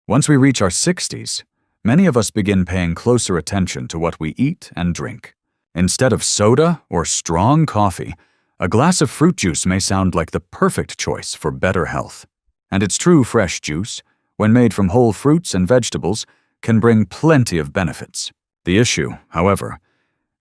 Once we reach our 60s, many of us begin paying closer attention to what we eat and drink. Instead of soda or strong coffee, a glass of fruit juice may sound like the perfect choice for better health. And it's true, fresh juice, when made from whole fruits and vegetables, can bring plenty of benefits. The issue, however,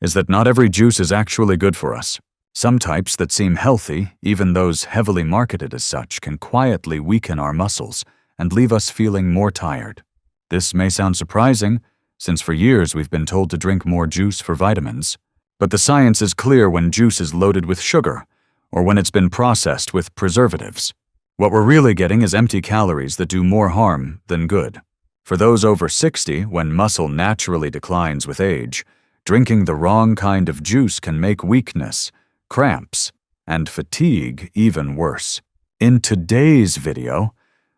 is that not every juice is actually good for us. Some types that seem healthy, even those heavily marketed as such, can quietly weaken our muscles and leave us feeling more tired. This may sound surprising, since for years we've been told to drink more juice for vitamins. But the science is clear when juice is loaded with sugar, or when it's been processed with preservatives. What we're really getting is empty calories that do more harm than good. For those over 60, when muscle naturally declines with age, drinking the wrong kind of juice can make weakness, cramps, and fatigue even worse. In today's video,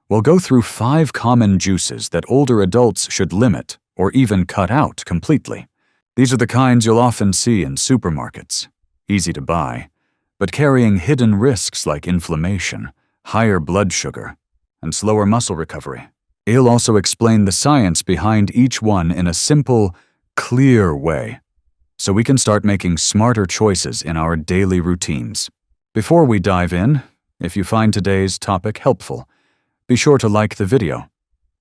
we'll go through 5 common juices that older adults should limit or even cut out completely. These are the kinds you'll often see in supermarkets, easy to buy, but carrying hidden risks like inflammation, higher blood sugar, and slower muscle recovery. He'll also explain the science behind each one in a simple, clear way, so we can start making smarter choices in our daily routines. Before we dive in, if you find today's topic helpful, be sure to like the video,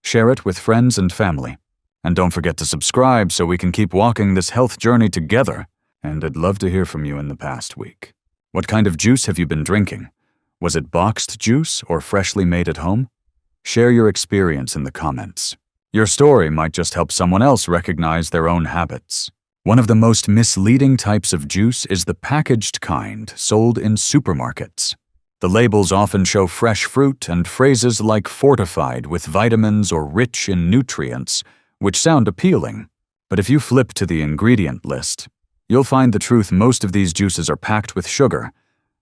share it with friends and family, and don't forget to subscribe so we can keep walking this health journey together. And I'd love to hear from you in the past week. What kind of juice have you been drinking? Was it boxed juice or freshly made at home? Share your experience in the comments. Your story might just help someone else recognize their own habits. One of the most misleading types of juice is the packaged kind sold in supermarkets. The labels often show fresh fruit and phrases like fortified with vitamins or rich in nutrients, which sound appealing. But if you flip to the ingredient list, you'll find the truth: most of these juices are packed with sugar,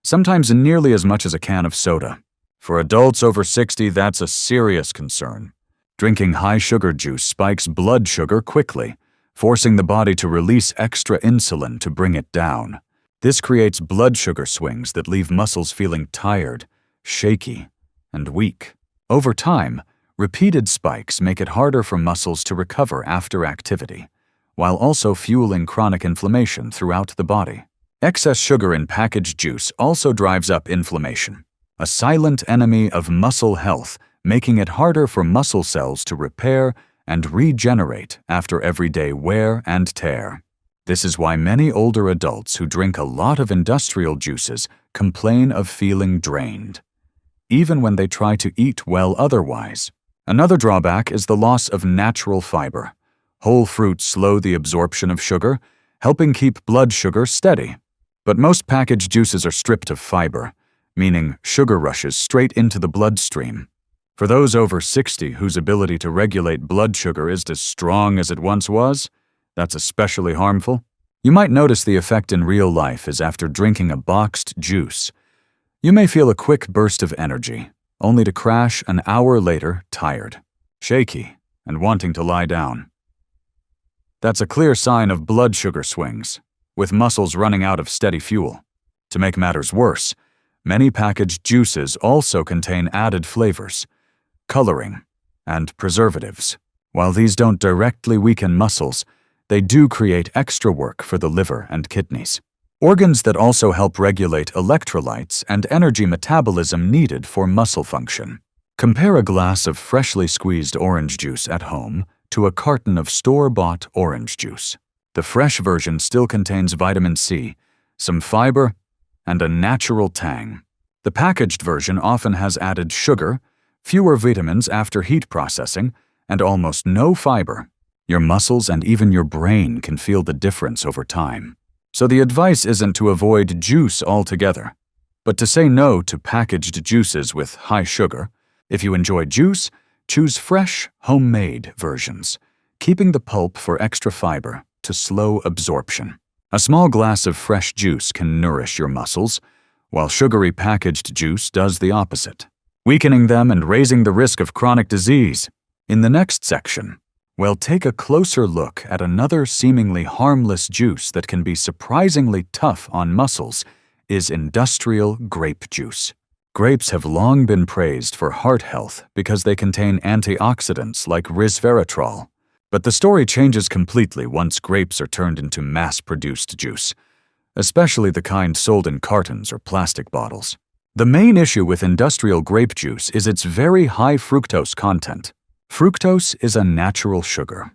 sometimes nearly as much as a can of soda. For adults over 60, that's a serious concern. Drinking high-sugar juice spikes blood sugar quickly, forcing the body to release extra insulin to bring it down. This creates blood sugar swings that leave muscles feeling tired, shaky, and weak. Over time, repeated spikes make it harder for muscles to recover after activity, while also fueling chronic inflammation throughout the body. Excess sugar in packaged juice also drives up inflammation, a silent enemy of muscle health, making it harder for muscle cells to repair and regenerate after everyday wear and tear. This is why many older adults who drink a lot of industrial juices complain of feeling drained, even when they try to eat well otherwise. Another drawback is the loss of natural fiber. Whole fruits slow the absorption of sugar, helping keep blood sugar steady. But most packaged juices are stripped of fiber, meaning sugar rushes straight into the bloodstream. For those over 60 whose ability to regulate blood sugar isn't as strong as it once was, that's especially harmful. You might notice the effect in real life is after drinking a boxed juice. You may feel a quick burst of energy, only to crash an hour later tired, shaky, and wanting to lie down. That's a clear sign of blood sugar swings, with muscles running out of steady fuel. To make matters worse, many packaged juices also contain added flavors, coloring, and preservatives. While these don't directly weaken muscles, they do create extra work for the liver and kidneys, organs that also help regulate electrolytes and energy metabolism needed for muscle function. Compare a glass of freshly squeezed orange juice at home to a carton of store-bought orange juice. The fresh version still contains vitamin C, some fiber, and a natural tang. The packaged version often has added sugar, fewer vitamins after heat processing, and almost no fiber. Your muscles and even your brain can feel the difference over time. So the advice isn't to avoid juice altogether, but to say no to packaged juices with high sugar. If you enjoy juice, choose fresh, homemade versions, keeping the pulp for extra fiber to slow absorption. A small glass of fresh juice can nourish your muscles, while sugary packaged juice does the opposite, weakening them and raising the risk of chronic disease. In the next section, we'll take a closer look at another seemingly harmless juice that can be surprisingly tough on muscles: is industrial grape juice. Grapes have long been praised for heart health because they contain antioxidants like resveratrol. But the story changes completely once grapes are turned into mass-produced juice, especially the kind sold in cartons or plastic bottles. The main issue with industrial grape juice is its very high fructose content. Fructose is a natural sugar,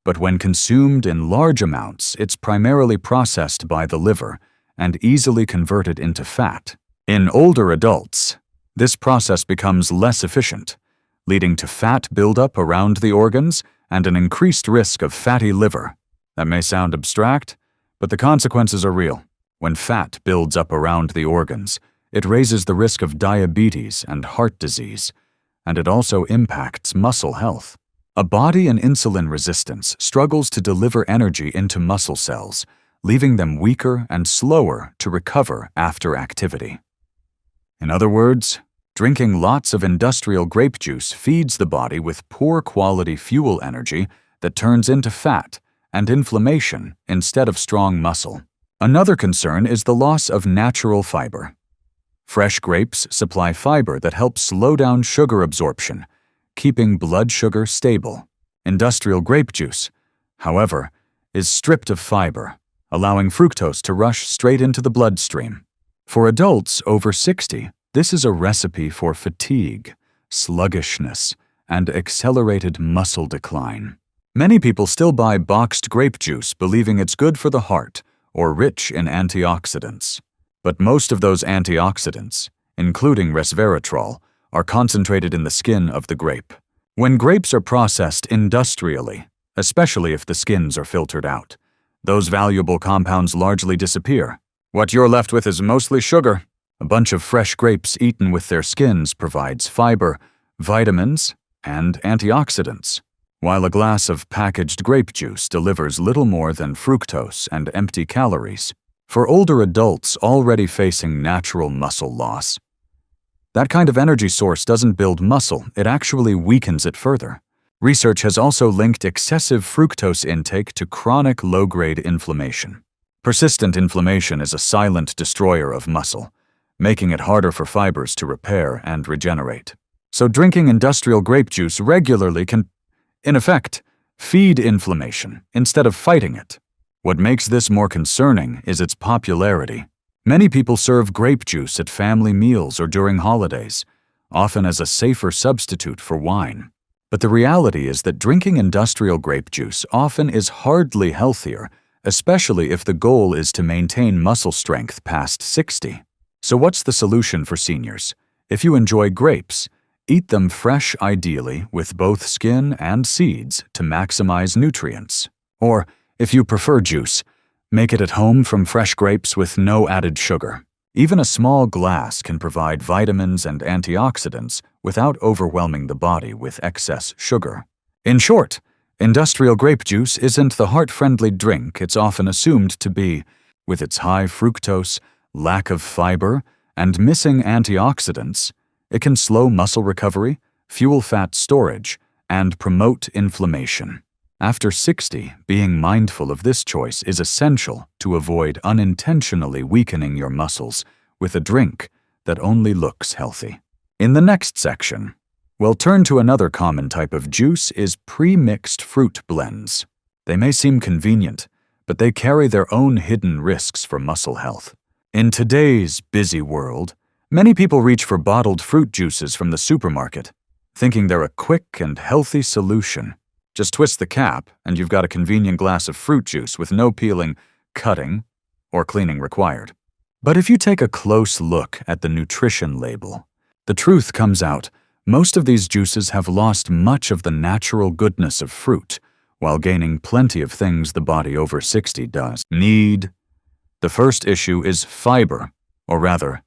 but when consumed in large amounts, it's primarily processed by the liver and easily converted into fat. In older adults, this process becomes less efficient, leading to fat buildup around the organs and an increased risk of fatty liver. That may sound abstract, but the consequences are real. When fat builds up around the organs, it raises the risk of diabetes and heart disease, and it also impacts muscle health. A body in insulin resistance struggles to deliver energy into muscle cells, leaving them weaker and slower to recover after activity. In other words, drinking lots of industrial grape juice feeds the body with poor quality fuel energy that turns into fat and inflammation instead of strong muscle. Another concern is the loss of natural fiber. Fresh grapes supply fiber that helps slow down sugar absorption, keeping blood sugar stable. Industrial grape juice, however, is stripped of fiber, allowing fructose to rush straight into the bloodstream. For adults over 60, this is a recipe for fatigue, sluggishness, and accelerated muscle decline. Many people still buy boxed grape juice believing it's good for the heart or rich in antioxidants. But most of those antioxidants, including resveratrol, are concentrated in the skin of the grape. When grapes are processed industrially, especially if the skins are filtered out, those valuable compounds largely disappear. What you're left with is mostly sugar. A bunch of fresh grapes eaten with their skins provides fiber, vitamins, and antioxidants, while a glass of packaged grape juice delivers little more than fructose and empty calories. For older adults already facing natural muscle loss, that kind of energy source doesn't build muscle, it actually weakens it further. Research has also linked excessive fructose intake to chronic low-grade inflammation. Persistent inflammation is a silent destroyer of muscle, making it harder for fibers to repair and regenerate. So drinking industrial grape juice regularly can, in effect, feed inflammation instead of fighting it. What makes this more concerning is its popularity. Many people serve grape juice at family meals or during holidays, often as a safer substitute for wine. But the reality is that drinking industrial grape juice often is hardly healthier, especially if the goal is to maintain muscle strength past 60. So what's the solution for seniors? If you enjoy grapes, eat them fresh ideally with both skin and seeds to maximize nutrients. Or, if you prefer juice, make it at home from fresh grapes with no added sugar. Even a small glass can provide vitamins and antioxidants without overwhelming the body with excess sugar. In short, industrial grape juice isn't the heart-friendly drink it's often assumed to be. With its high fructose, lack of fiber, and missing antioxidants, it can slow muscle recovery, fuel fat storage, and promote inflammation. After 60, being mindful of this choice is essential to avoid unintentionally weakening your muscles with a drink that only looks healthy. In the next section, we'll turn to another common type of juice is pre-mixed fruit blends. They may seem convenient, but they carry their own hidden risks for muscle health. In today's busy world, many people reach for bottled fruit juices from the supermarket, thinking they're a quick and healthy solution. Just twist the cap, and you've got a convenient glass of fruit juice with no peeling, cutting, or cleaning required. But if you take a close look at the nutrition label, the truth comes out. Most of these juices have lost much of the natural goodness of fruit, while gaining plenty of things the body over 60 does need. The first issue is fiber, or rather,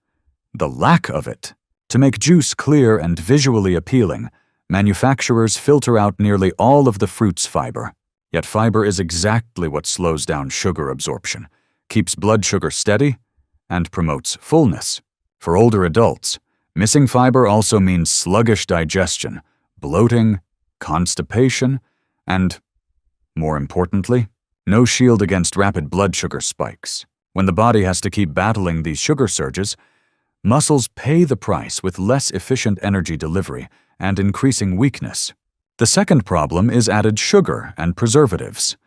the lack of it. To make juice clear and visually appealing, manufacturers filter out nearly all of the fruit's fiber. Yet fiber is exactly what slows down sugar absorption, keeps blood sugar steady, and promotes fullness. For older adults, missing fiber also means sluggish digestion, bloating, constipation, and, more importantly, no shield against rapid blood sugar spikes. When the body has to keep battling these sugar surges, Muscles pay the price with less efficient energy delivery and increasing weakness. The second problem is added sugar and preservatives.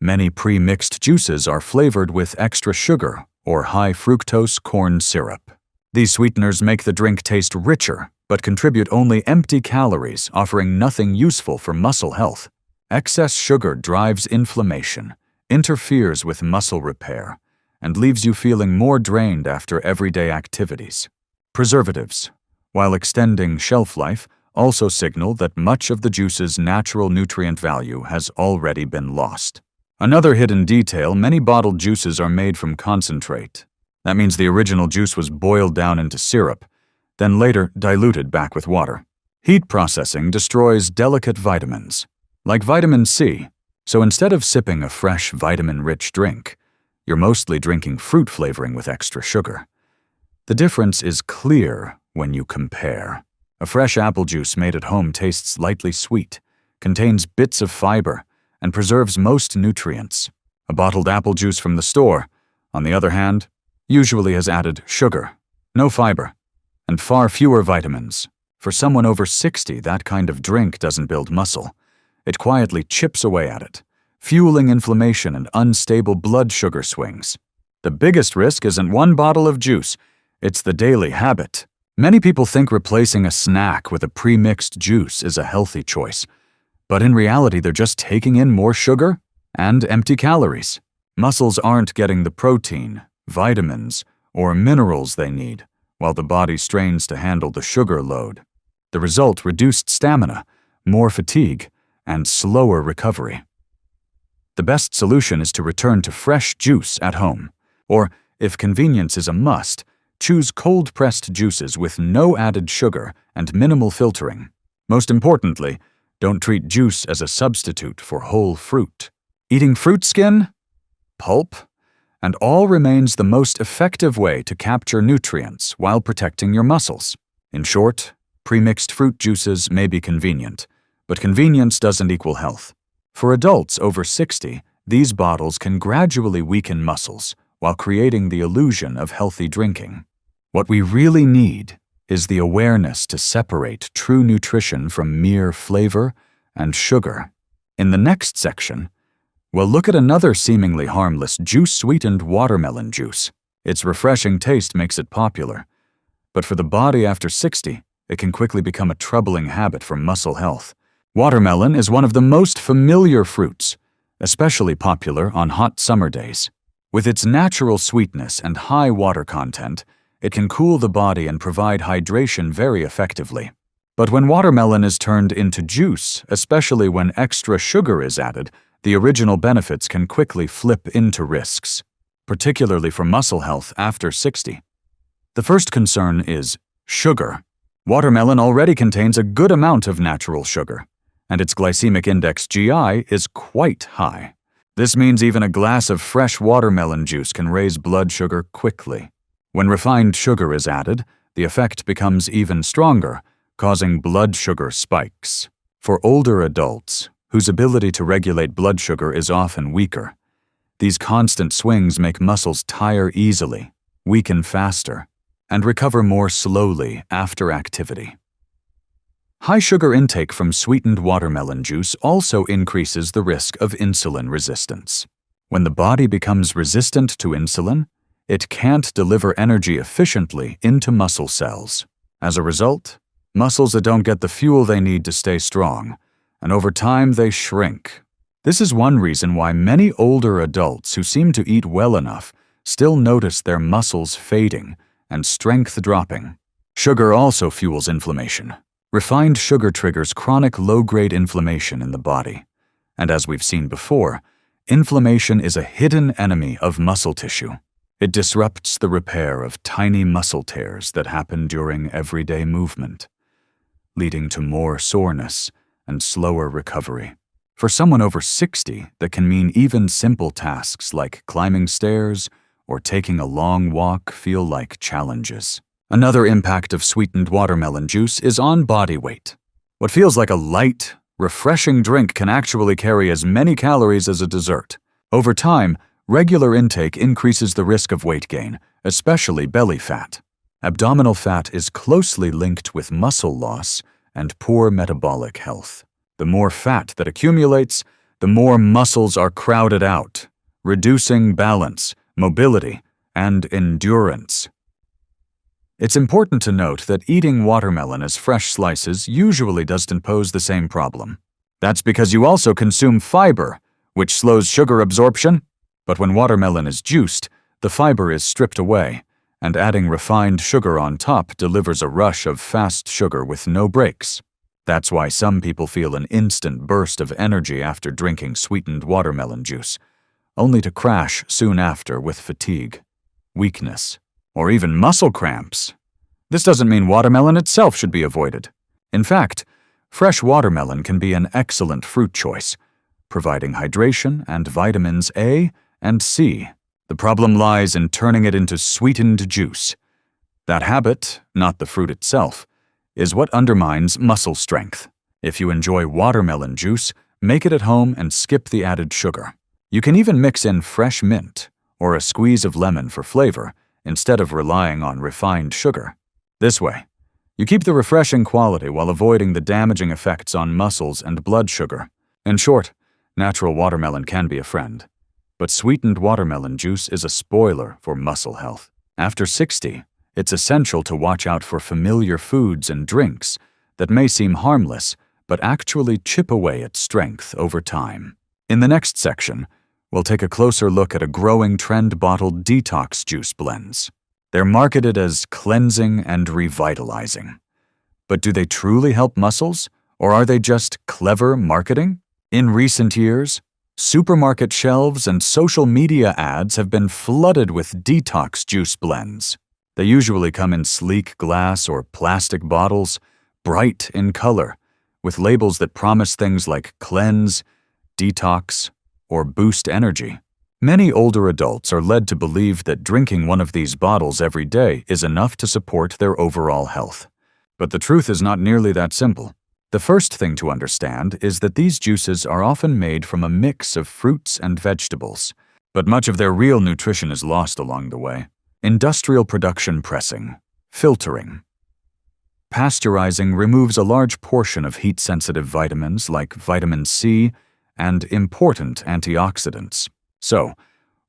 Many pre-mixed juices are flavored with extra sugar or high fructose corn syrup. These sweeteners make the drink taste richer, but contribute only empty calories, offering nothing useful for muscle health. Excess sugar drives inflammation, interferes with muscle repair, and leaves you feeling more drained after everyday activities. Preservatives, while extending shelf life, also signal that much of the juice's natural nutrient value has already been lost. Another hidden detail: many bottled juices are made from concentrate. That means the original juice was boiled down into syrup, then later diluted back with water. Heat processing destroys delicate vitamins, like vitamin C, so instead of sipping a fresh vitamin-rich drink, you're mostly drinking fruit flavoring with extra sugar. The difference is clear when you compare. A fresh apple juice made at home tastes lightly sweet, contains bits of fiber, and preserves most nutrients. A bottled apple juice from the store, on the other hand, usually has added sugar, no fiber, and far fewer vitamins. For someone over 60, that kind of drink doesn't build muscle. It quietly chips away at it, fueling inflammation and unstable blood sugar swings. The biggest risk isn't one bottle of juice, it's the daily habit. Many people think replacing a snack with a pre-mixed juice is a healthy choice, but in reality they're just taking in more sugar and empty calories. Muscles aren't getting the protein, vitamins, or minerals they need, while the body strains to handle the sugar load. The result: reduced stamina, more fatigue, and slower recovery. The best solution is to return to fresh juice at home, or, if convenience is a must, choose cold-pressed juices with no added sugar and minimal filtering. Most importantly, don't treat juice as a substitute for whole fruit. Eating fruit skin, pulp, and all remains the most effective way to capture nutrients while protecting your muscles. In short, pre-mixed fruit juices may be convenient, but convenience doesn't equal health. For adults over 60, these bottles can gradually weaken muscles while creating the illusion of healthy drinking. What we really need is the awareness to separate true nutrition from mere flavor and sugar. In the next section, we'll look at another seemingly harmless juice-sweetened watermelon juice. Its refreshing taste makes it popular, but for the body after 60, it can quickly become a troubling habit for muscle health. Watermelon is one of the most familiar fruits, especially popular on hot summer days. With its natural sweetness and high water content, it can cool the body and provide hydration very effectively. But when watermelon is turned into juice, especially when extra sugar is added, the original benefits can quickly flip into risks, particularly for muscle health after 60. The first concern is sugar. Watermelon already contains a good amount of natural sugar, and its glycemic index (GI) is quite high. This means even a glass of fresh watermelon juice can raise blood sugar quickly. When refined sugar is added, the effect becomes even stronger, causing blood sugar spikes. For older adults, whose ability to regulate blood sugar is often weaker, these constant swings make muscles tire easily, weaken faster, and recover more slowly after activity. High sugar intake from sweetened watermelon juice also increases the risk of insulin resistance. When the body becomes resistant to insulin, it can't deliver energy efficiently into muscle cells. As a result, muscles that don't get the fuel they need to stay strong, and over time they shrink. This is one reason why many older adults who seem to eat well enough still notice their muscles fading and strength dropping. Sugar also fuels inflammation. Refined sugar triggers chronic low-grade inflammation in the body. And as we've seen before, inflammation is a hidden enemy of muscle tissue. It disrupts the repair of tiny muscle tears that happen during everyday movement, leading to more soreness and slower recovery. For someone over 60, that can mean even simple tasks like climbing stairs or taking a long walk feel like challenges. Another impact of sweetened watermelon juice is on body weight. What feels like a light, refreshing drink can actually carry as many calories as a dessert. Over time, regular intake increases the risk of weight gain, especially belly fat. Abdominal fat is closely linked with muscle loss and poor metabolic health. The more fat that accumulates, the more muscles are crowded out, reducing balance, mobility, and endurance. It's important to note that eating watermelon as fresh slices usually doesn't pose the same problem. That's because you also consume fiber, which slows sugar absorption. But when watermelon is juiced, the fiber is stripped away, and adding refined sugar on top delivers a rush of fast sugar with no breaks. That's why some people feel an instant burst of energy after drinking sweetened watermelon juice, only to crash soon after with fatigue, weakness, or even muscle cramps. This doesn't mean watermelon itself should be avoided. In fact, fresh watermelon can be an excellent fruit choice, providing hydration and vitamins A and C. The problem lies in turning it into sweetened juice. That habit, not the fruit itself, is what undermines muscle strength. If you enjoy watermelon juice, make it at home and skip the added sugar. You can even mix in fresh mint or a squeeze of lemon for flavor instead of relying on refined sugar. This way, you keep the refreshing quality while avoiding the damaging effects on muscles and blood sugar. In short, natural watermelon can be a friend, but sweetened watermelon juice is a spoiler for muscle health. After 60, it's essential to watch out for familiar foods and drinks that may seem harmless but actually chip away at strength over time. In the next section, we'll take a closer look at a growing trend bottled detox juice blends. They're marketed as cleansing and revitalizing. But do they truly help muscles, or are they just clever marketing? In recent years, supermarket shelves and social media ads have been flooded with detox juice blends. They usually come in sleek glass or plastic bottles, bright in color, with labels that promise things like cleanse, detox, or boost energy. Many older adults are led to believe that drinking one of these bottles every day is enough to support their overall health. But the truth is not nearly that simple. The first thing to understand is that these juices are often made from a mix of fruits and vegetables, but much of their real nutrition is lost along the way. Industrial production pressing, filtering, pasteurizing removes a large portion of heat-sensitive vitamins like vitamin C and important antioxidants. So,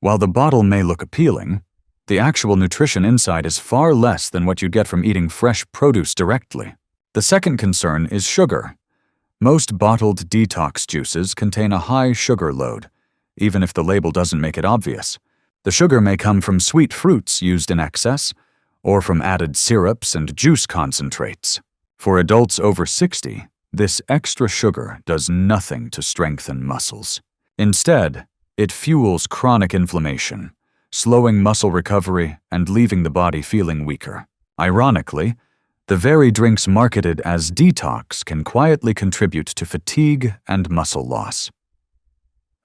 while the bottle may look appealing, the actual nutrition inside is far less than what you'd get from eating fresh produce directly. The second concern is sugar. Most bottled detox juices contain a high sugar load, even if the label doesn't make it obvious. The sugar may come from sweet fruits used in excess, or from added syrups and juice concentrates. For adults over 60, this extra sugar does nothing to strengthen muscles. Instead, it fuels chronic inflammation, slowing muscle recovery and leaving the body feeling weaker. Ironically, the very drinks marketed as detox can quietly contribute to fatigue and muscle loss.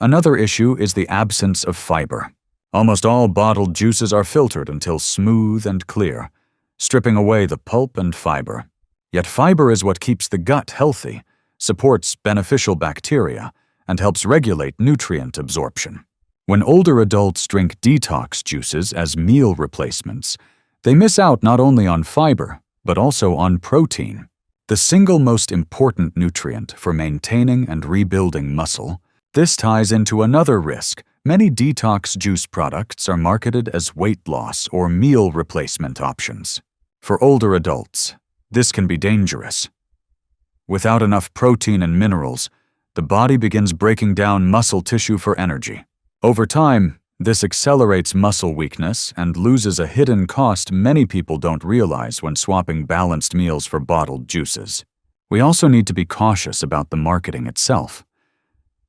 Another issue is the absence of fiber. Almost all bottled juices are filtered until smooth and clear, stripping away the pulp and fiber. Yet fiber is what keeps the gut healthy, supports beneficial bacteria, and helps regulate nutrient absorption. When older adults drink detox juices as meal replacements, they miss out not only on fiber, but also on protein, the single most important nutrient for maintaining and rebuilding muscle. This ties into another risk. Many detox juice products are marketed as weight loss or meal replacement options. For older adults, this can be dangerous. Without enough protein and minerals, the body begins breaking down muscle tissue for energy. Over time, this accelerates muscle weakness and loses a hidden cost many people don't realize when swapping balanced meals for bottled juices. We also need to be cautious about the marketing itself.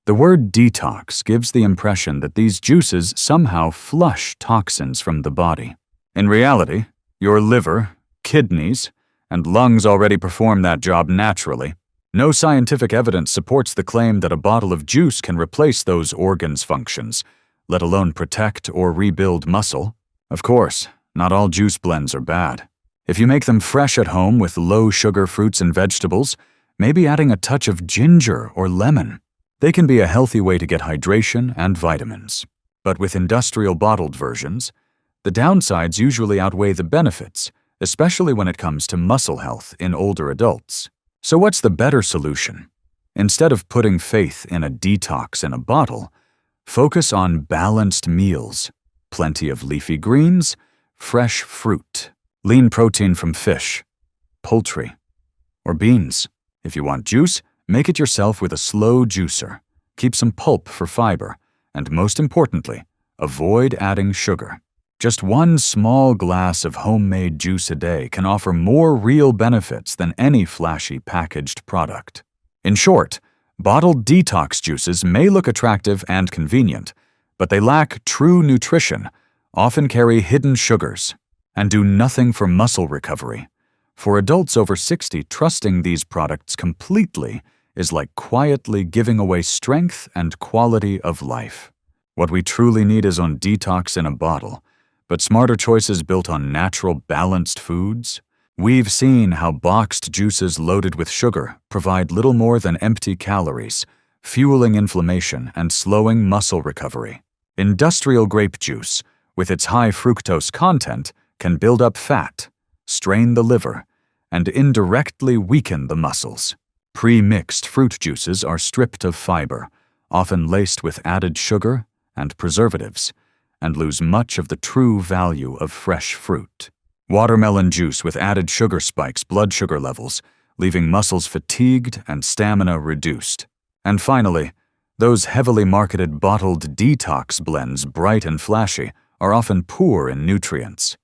The word detox gives the impression that these juices somehow flush toxins from the body. In reality, your liver, kidneys, and lungs already perform that job naturally. No scientific evidence supports the claim that a bottle of juice can replace those organs' functions, let alone protect or rebuild muscle. Of course, not all juice blends are bad. If you make them fresh at home with low-sugar fruits and vegetables, maybe adding a touch of ginger or lemon, they can be a healthy way to get hydration and vitamins. But with industrial bottled versions, the downsides usually outweigh the benefits, especially when it comes to muscle health in older adults. So what's the better solution? Instead of putting faith in a detox in a bottle, focus on balanced meals, plenty of leafy greens, fresh fruit, lean protein from fish, poultry, or beans. If you want juice, make it yourself with a slow juicer. Keep some pulp for fiber, and most importantly, avoid adding sugar. Just one small glass of homemade juice a day can offer more real benefits than any flashy packaged product. In short, bottled detox juices may look attractive and convenient, but they lack true nutrition, often carry hidden sugars, and do nothing for muscle recovery. For adults over 60, trusting these products completely is like quietly giving away strength and quality of life. What we truly need is on detox in a bottle, but smarter choices built on natural, balanced foods. We've seen how boxed juices loaded with sugar provide little more than empty calories, fueling inflammation and slowing muscle recovery. Industrial grape juice, with its high fructose content, can build up fat, strain the liver, and indirectly weaken the muscles. Pre-mixed fruit juices are stripped of fiber, often laced with added sugar and preservatives, and lose much of the true value of fresh fruit. Watermelon juice with added sugar spikes blood sugar levels, leaving muscles fatigued and stamina reduced. And finally, those heavily marketed bottled detox blends, bright and flashy, are often poor in nutrients,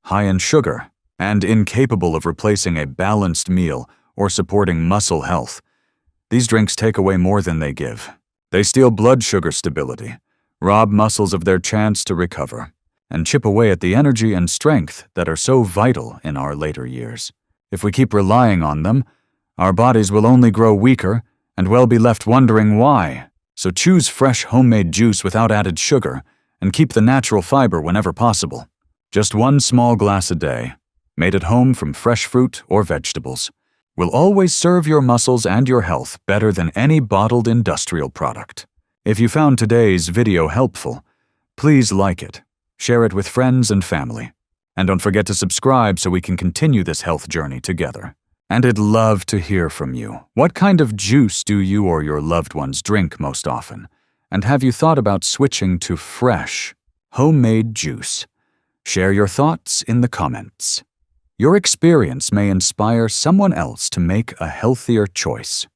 high in sugar, and incapable of replacing a balanced meal or supporting muscle health. These drinks take away more than they give. They steal blood sugar stability, rob muscles of their chance to recover, and chip away at the energy and strength that are so vital in our later years. If we keep relying on them, our bodies will only grow weaker and we'll be left wondering why. So choose fresh homemade juice without added sugar and keep the natural fiber whenever possible. Just one small glass a day, made at home from fresh fruit or vegetables, will always serve your muscles and your health better than any bottled industrial product. If you found today's video helpful, please like it, share it with friends and family, and don't forget to subscribe so we can continue this health journey together. And I'd love to hear from you. What kind of juice do you or your loved ones drink most often? And have you thought about switching to fresh, homemade juice? Share your thoughts in the comments. Your experience may inspire someone else to make a healthier choice.